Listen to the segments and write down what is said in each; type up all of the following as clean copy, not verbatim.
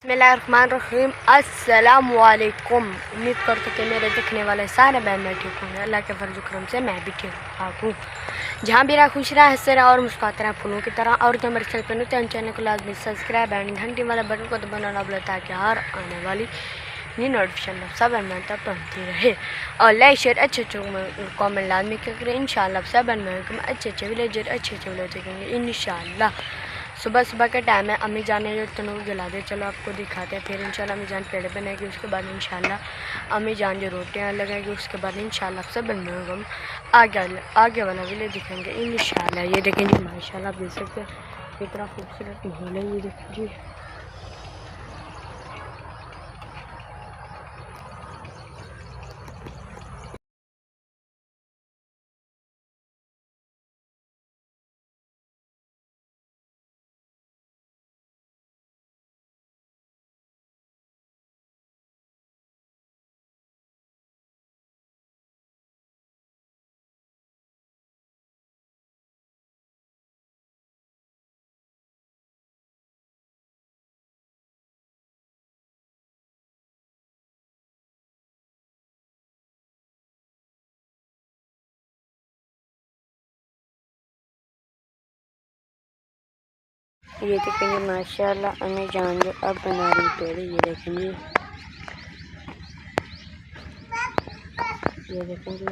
बिस्मिल्लाहिर्रहमानिर्रहीम। अस्सलामु अलैकुम। उम्मीद करते कि मेरे देखने वाले सारे बहन मैं ठीक होंगे। अल्लाह के फर्ज करम से मैं भी ठीक ठाक हूँ। जहाँ भी रहा खुश रहा, हंसते रहा और मुस्कुराते रहा फूलों की तरह। और जो मेरे चैनल पर नए हैं चैनल को लाजमी सब्सक्राइब एंड घंटी वाले बटन को दबाना ना भूलें ताकि हर आने वाली नई नोटिफिकेशन सब बहन तक पहुँचती रहे। और लाइक शेयर अच्छे कॉमेंट लाजमी करें। इंशाल्लाह सब बहन अच्छे विलेजर अच्छे देखेंगे इंशाल्लाह। सुबह सुबह का टाइम है। अम्मी जान ने तनूर जला दे, चलो आपको दिखाते हैं। फिर इंशाल्लाह अम्मी जान पेड़े बनाएगी, उसके बाद इंशाल्लाह अम्मी जान जो रोटियां लगाएगी, उसके बाद इंशाल्लाह सब हम आगे वाला विलेज दिखेंगे इंशाल्लाह। ये देखें जी माशाल्लाह, आप देख सकते हैं कितना खूबसूरत माहौल है। ये देखें जी ये देखेंगे माशाल्लाह अम्मी जान जो अब बना रही पेड़। ये देखेंगे, ये देखेंगे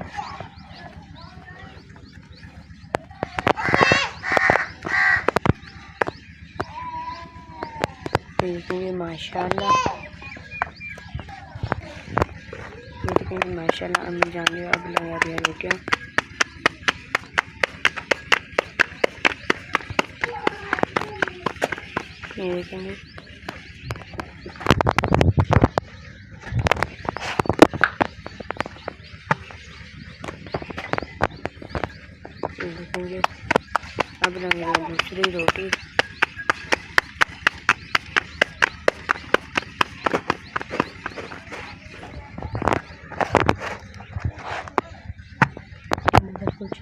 देखेंगे माशाल्लाह। ये देखेंगे माशाल्लाह अम्मी जान जो अब लगा दिया रोटियाँ। ये देखेंगे अब लग रही है दूसरी रोटी। कुछ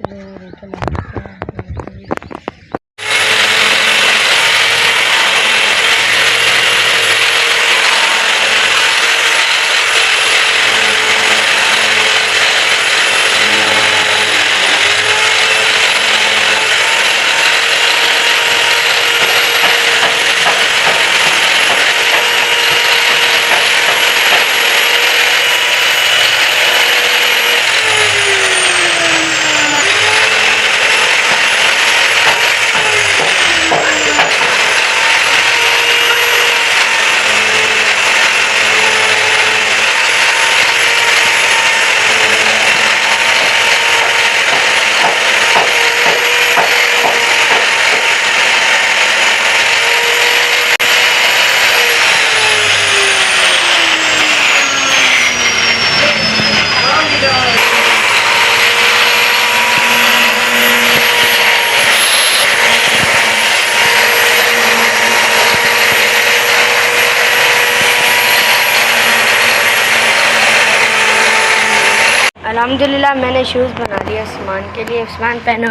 अल्हम्दुलिल्लाह मैंने शूज़ बना दिया उस्मान के लिए। उस्मान पहनो।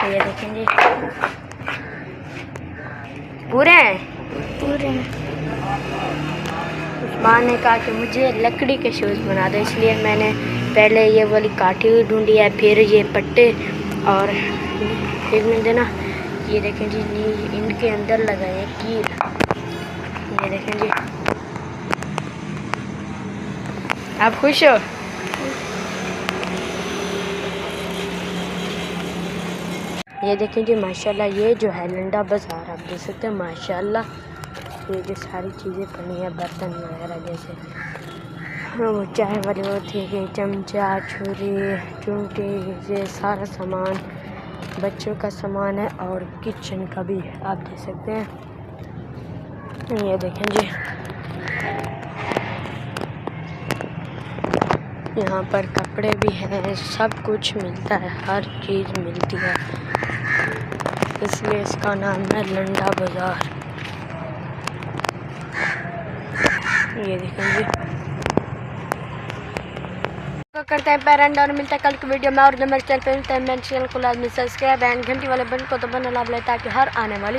ये देखें जी पूरे हैं उस्मान ने कहा कि मुझे लकड़ी के शूज़ बना दो, इसलिए मैंने पहले ये वाली काठी हुई ढूंढी है, फिर ये पट्टे और फिर मैंने ना ये देखें जी इनके अंदर लगाए हैं कील। ये देखें जी, आप खुश हो? ये देखें जी माशाल्लाह, ये जो है लंडा बाज़ार आप देख सकते हैं माशाल्लाह। ये जो सारी चीज़ें पड़ी हैं बर्तन वगैरह, जैसे वो चाय वाली वो थी कि चमचा छुरी चूंटी, ये सारा सामान बच्चों का सामान है और किचन का भी आप देख सकते हैं। ये देखें जी यहाँ पर कपड़े भी हैं, सब कुछ मिलता है, हर चीज़ मिलती है, इसलिए इसका नाम है लंडा बाज़ार। ये देखेंगे करते हैं पेरेंट और मिलता है कल की वीडियो में। और मेरे चैनल पर मिलता है, मेरे चैनल को लाजमी सब्सक्राइब एंड घंटी वाले बटन को दबाना ना भूलें ताकि हर आने वाली